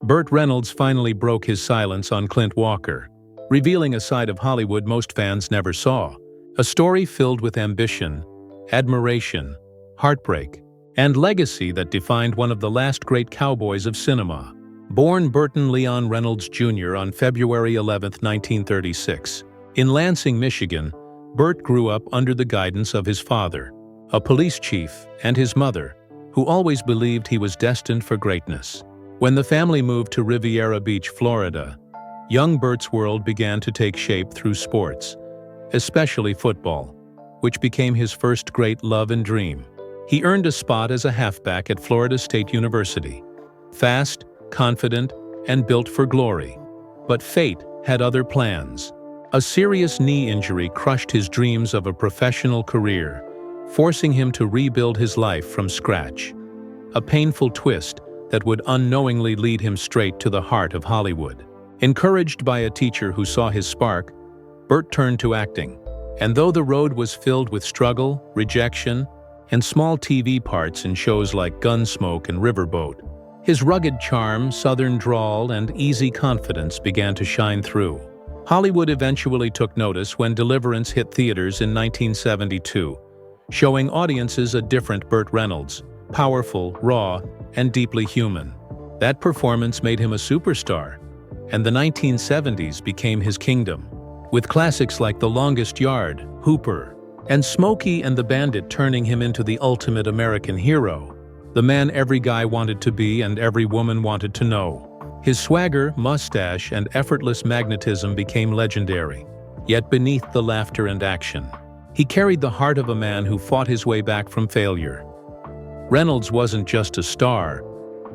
Burt Reynolds finally broke his silence on Clint Walker, revealing a side of Hollywood most fans never saw. A story filled with ambition, admiration, heartbreak, and legacy that defined one of the last great cowboys of cinema. Born Burton Leon Reynolds Jr. on February 11, 1936, in Lansing, Michigan, Burt grew up under the guidance of his father, a police chief, and his mother, who always believed he was destined for greatness. When the family moved to Riviera Beach, Florida, young Burt's world began to take shape through sports, especially football, which became his first great love and dream. He earned a spot as a halfback at Florida State University, fast, confident, and built for glory. But fate had other plans. A serious knee injury crushed his dreams of a professional career, forcing him to rebuild his life from scratch. A painful twist that would unknowingly lead him straight to the heart of Hollywood. Encouraged by a teacher who saw his spark, Burt turned to acting. And though the road was filled with struggle, rejection, and small TV parts in shows like Gunsmoke and Riverboat, his rugged charm, southern drawl, and easy confidence began to shine through. Hollywood eventually took notice when Deliverance hit theaters in 1972, showing audiences a different Burt Reynolds, powerful, raw, and deeply human. That performance made him a superstar, and the 1970s became his kingdom, with classics like The Longest Yard, Hooper, and Smokey and the Bandit turning him into the ultimate American hero, the man every guy wanted to be and every woman wanted to know. His swagger, mustache, and effortless magnetism became legendary. Yet beneath the laughter and action, he carried the heart of a man who fought his way back from failure. Reynolds wasn't just a star,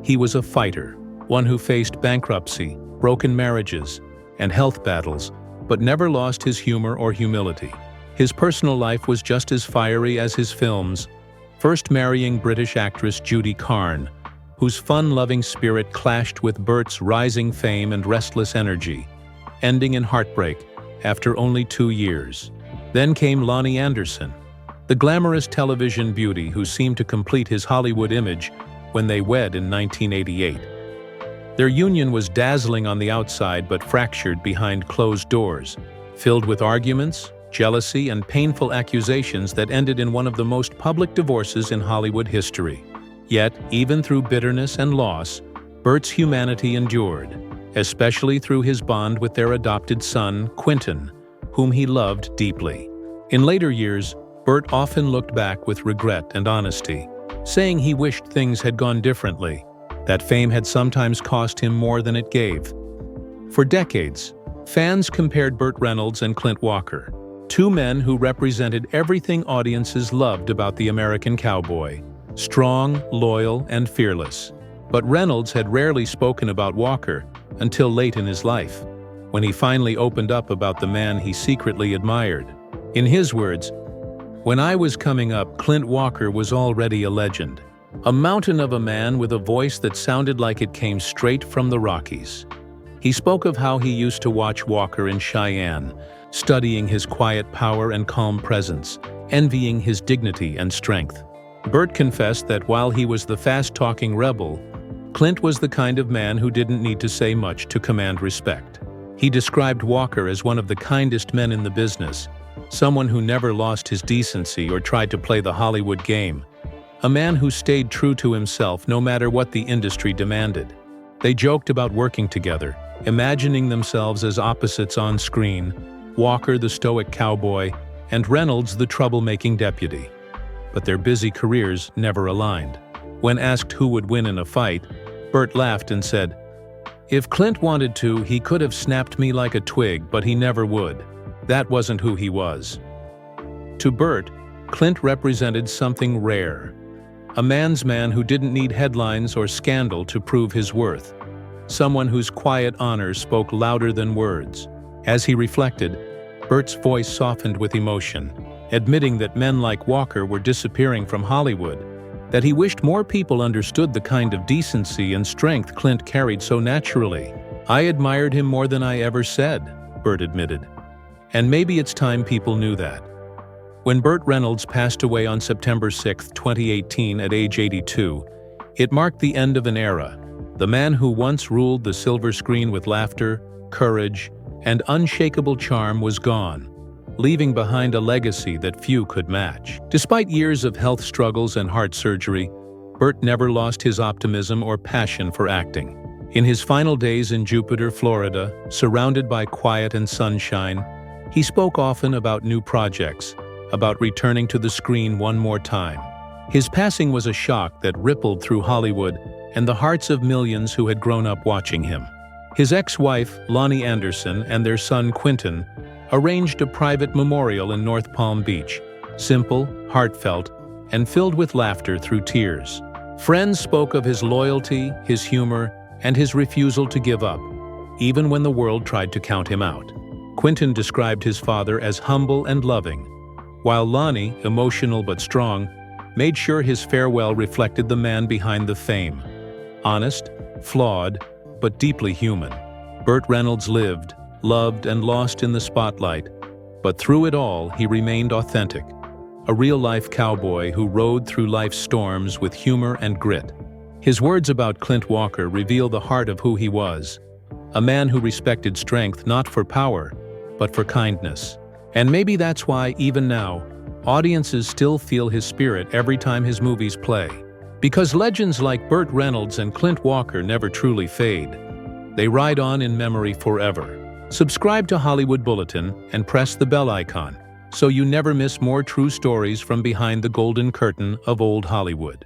he was a fighter, one who faced bankruptcy, broken marriages, and health battles, but never lost his humor or humility. His personal life was just as fiery as his films, first marrying British actress Judy Carne, whose fun-loving spirit clashed with Burt's rising fame and restless energy, ending in heartbreak after only 2 years. Then came Lonnie Anderson, the glamorous television beauty who seemed to complete his Hollywood image when they wed in 1988. Their union was dazzling on the outside but fractured behind closed doors, filled with arguments, jealousy, and painful accusations that ended in one of the most public divorces in Hollywood history. Yet, even through bitterness and loss, Burt's humanity endured, especially through his bond with their adopted son, Quentin, whom he loved deeply. In later years, Burt often looked back with regret and honesty, saying he wished things had gone differently, that fame had sometimes cost him more than it gave. For decades, fans compared Burt Reynolds and Clint Walker, two men who represented everything audiences loved about the American cowboy: strong, loyal, and fearless. But Reynolds had rarely spoken about Walker until late in his life, when he finally opened up about the man he secretly admired. In his words, "When I was coming up, Clint Walker was already a legend. A mountain of a man with a voice that sounded like it came straight from the Rockies." He spoke of how he used to watch Walker in Cheyenne, studying his quiet power and calm presence, envying his dignity and strength. Burt confessed that while he was the fast-talking rebel, Clint was the kind of man who didn't need to say much to command respect. He described Walker as one of the kindest men in the business, someone who never lost his decency or tried to play the Hollywood game, a man who stayed true to himself no matter what the industry demanded. They joked about working together, imagining themselves as opposites on screen, Walker the stoic cowboy, and Reynolds the troublemaking deputy. But their busy careers never aligned. When asked who would win in a fight, Burt laughed and said, "If Clint wanted to, he could have snapped me like a twig, but he never would. That wasn't who he was." To Burt, Clint represented something rare. A man's man who didn't need headlines or scandal to prove his worth. Someone whose quiet honor spoke louder than words. As he reflected, Burt's voice softened with emotion, admitting that men like Walker were disappearing from Hollywood, that he wished more people understood the kind of decency and strength Clint carried so naturally. "I admired him more than I ever said," Burt admitted. And maybe it's time people knew that. When Burt Reynolds passed away on September 6, 2018 at age 82, it marked the end of an era, The man who once ruled the silver screen with laughter, courage, and unshakable charm was gone, leaving behind a legacy that few could match. Despite years of health struggles and heart surgery, Burt never lost his optimism or passion for acting. In his final days in Jupiter, Florida, surrounded by quiet and sunshine, he spoke often about new projects, about returning to the screen one more time. His passing was a shock that rippled through Hollywood and the hearts of millions who had grown up watching him. His ex-wife, Lonnie Anderson, and their son, Quentin, arranged a private memorial in North Palm Beach, simple, heartfelt, and filled with laughter through tears. Friends spoke of his loyalty, his humor, and his refusal to give up, even when the world tried to count him out. Quentin described his father as humble and loving, while Lonnie, emotional but strong, made sure his farewell reflected the man behind the fame. Honest, flawed, but deeply human. Burt Reynolds lived, loved, and lost in the spotlight, but through it all he remained authentic, a real-life cowboy who rode through life's storms with humor and grit. His words about Clint Walker reveal the heart of who he was, a man who respected strength not for power, but for kindness. And maybe that's why, even now, audiences still feel his spirit every time his movies play. Because legends like Burt Reynolds and Clint Walker never truly fade. They ride on in memory forever. Subscribe to Hollywood Bulletin and press the bell icon so you never miss more true stories from behind the golden curtain of old Hollywood.